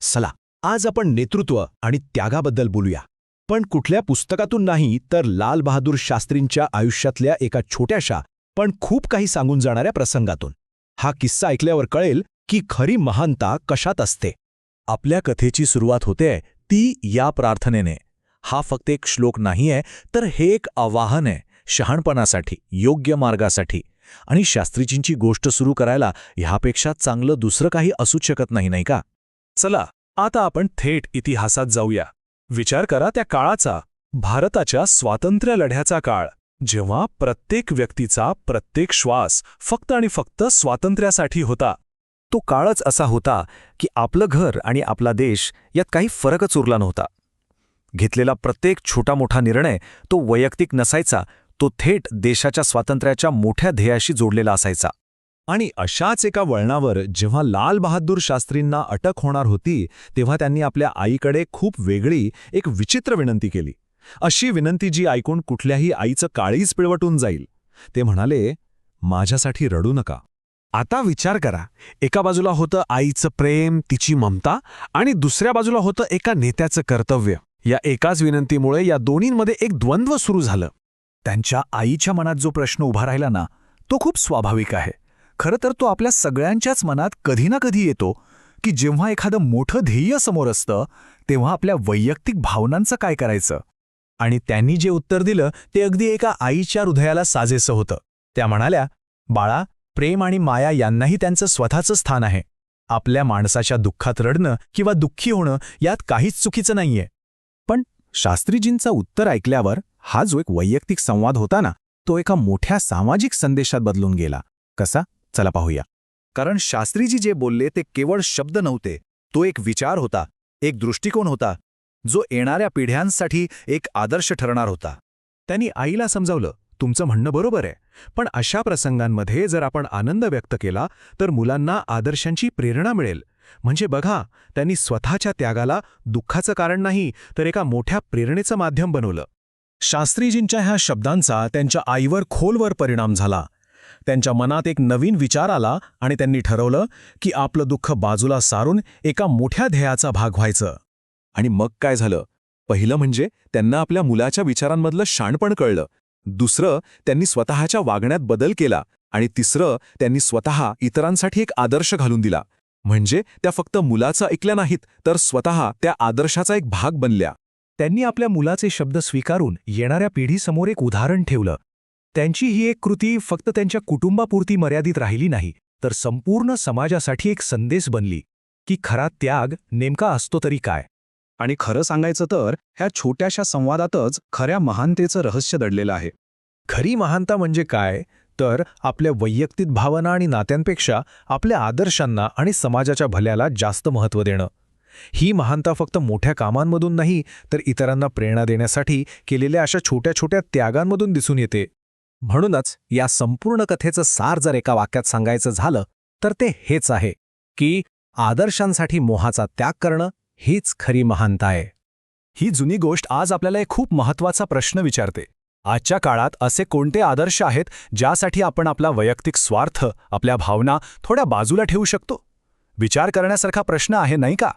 चला आज आपण नेतृत्व आणि त्यागाबद्दल बोलूया, पण कुठल्या पुस्तकातून नाही तर लाल बहादूर शास्त्रींच्या आयुष्यातल्या एका छोट्याशा पण खूप काही सांगून जाणाऱ्या प्रसंगातून। हा किस्सा ऐकल्यावर कळेल की खरी महानता कशात असते। आपल्या कथेची सुरुवात होते ती या प्रार्थनेने। हा फक्त एक श्लोक नाहीये, तर हे एक आवाहन आहे शहाणपणासाठी, योग्य मार्गासाठी। आणि शास्त्रीजींची गोष्ट सुरू करायला ह्यापेक्षा चांगलं दुसरं काही असूच शकत नाही, नाही का? चला आता आपण थेट इतिहासात जाऊया। विचार करा त्या काळाचा, भारताच्या स्वातंत्र्य लढ्याचा काळ, जेव्हा प्रत्येक व्यक्तीचा प्रत्येक श्वास फक्त आणि फक्त स्वातंत्र्यासाठी होता। तो काळच असा होता की आपलं घर आणि आपला देश यात काही फरकच उरला नव्हता। घेतलेला प्रत्येक छोटा मोठा निर्णय तो वैयक्तिक नसायचा, तो थेट देशाच्या स्वातंत्र्याच्या मोठ्या ध्येयाशी जोडलेला असायचा। आणि अशाच एका वळणावर जेव्हा लाल बहादूर शास्त्रींना अटक होणार होती, तेव्हा त्यांनी आपल्या आईकडे खूप वेगळी एक विचित्र विनंती केली। अशी विनंती जी ऐकून कुठल्याही आईचं काळीज पिळवटून जाईल। ते म्हणाले, माझ्यासाठी रडू नका। आता विचार करा, एका बाजूला होतं आईचं प्रेम, तिची ममता, आणि दुसऱ्या बाजूला होतं एका नेत्याचं कर्तव्य। या एकाच विनंतीमुळे या दोन्हींमध्ये एक द्वंद्व सुरू झालं। त्यांच्या आईच्या मनात जो प्रश्न उभा राहिला ना, तो खूप स्वाभाविक आहे। खरं तर तो आपल्या सगळ्यांच्याच मनात कधी ना कधी येतो की जेव्हा एखादं मोठं ध्येय समोर असतं, तेव्हा आपल्या वैयक्तिक भावनांचं काय करायचं? आणि त्यांनी जे उत्तर दिलं ते अगदी एका आईच्या हृदयाला साजेसं होतं। त्या म्हणाल्या, बाळा, प्रेम आणि माया यांनाही त्यांचं स्वतःचं स्थान आहे। आपल्या माणसाच्या दुःखात रडणं किंवा दुःखी होणं यात काहीच चुकीचं नाहीये। पण शास्त्रीजींचं उत्तर ऐकल्यावर हा जो एक वैयक्तिक संवाद होता ना, तो एका मोठ्या सामाजिक संदेशात बदलून गेला। कसा? चला पाहूया। कारण शास्त्रीजी जे बोलले ते केवळ शब्द नव्हते, तो एक विचार होता, एक दृष्टिकोन होता, जो येणाऱ्या पिढ्यांसाठी एक आदर्श ठरणार होता। त्यांनी आईला समजावलं, तुमचं म्हणणं बरोबर आहे, पण अशा प्रसंगांमध्ये जर आपण आनंद व्यक्त केला तर मुलांना आदर्शांची प्रेरणा मिळेल। म्हणजे बघा, त्यांनी स्वतःच्या त्यागाला दुःखाचं कारण नाही तर एका मोठ्या प्रेरणेचं माध्यम बनवलं। शास्त्रीजींच्या ह्या शब्दांचा त्यांच्या आईवर खोलवर परिणाम झाला। त्यांच्या मनात एक नवीन विचार आला आणि त्यांनी ठरवलं की आपलं दुःख बाजूला सारून एका मोठ्या ध्येयाचा भाग व्हायचं। आणि मग काय झालं? पहिलं म्हणजे त्यांना आपल्या मुलाच्या विचारांमधलं शाणपण कळलं। दुसरं, त्यांनी स्वतःच्या वागण्यात बदल केला। आणि तिसरं, त्यांनी स्वतः इतरांसाठी एक आदर्श घालून दिला। म्हणजे त्या फक्त मुलाचं ऐकल्या नाहीत, तर स्वतः त्या आदर्शाचा एक भाग बनल्या। त्यांनी आपल्या मुलाचे शब्द स्वीकारून येणाऱ्या पिढीसमोर एक उदाहरण ठेवलं। त्यांची ही एक कृती फक्त त्यांच्या कुटुंबापुरती मर्यादित राहिली नाही, तर संपूर्ण समाजासाठी एक संदेश बनली की खरा त्याग नेमका असतो तरी काय। आणि खरं सांगायचं तर ह्या छोट्याशा संवादातच खऱ्या महानतेचं रहस्य दडलेलं आहे। खरी महानता म्हणजे काय, तर आपल्या वैयक्तिक भावना आणि नात्यांपेक्षा आपल्या आदर्शांना आणि समाजाच्या भल्याला जास्त महत्त्व देणं। ही महानता फक्त मोठ्या कामांमधून नाही, तर इतरांना प्रेरणा देण्यासाठी केलेल्या अशा छोट्या छोट्या त्यागांमधून दिसून येते। म्हणूनच या संपूर्ण कथेचं सार जर एका वाक्यात सांगायचं झालं तर ते हेच आहे की आदर्शांसाठी मोहाचा त्याग करणं हीच खरी महानता आहे। ही जुनी गोष्ट आज आपल्याला एक खूप महत्त्वाचा प्रश्न विचारते। आजच्या काळात असे कोणते आदर्श आहेत ज्यासाठी आपण आपला वैयक्तिक स्वार्थ, आपल्या भावना थोड्या बाजूला ठेवू शकतो? विचार करण्यासारखा प्रश्न आहे, नाही का?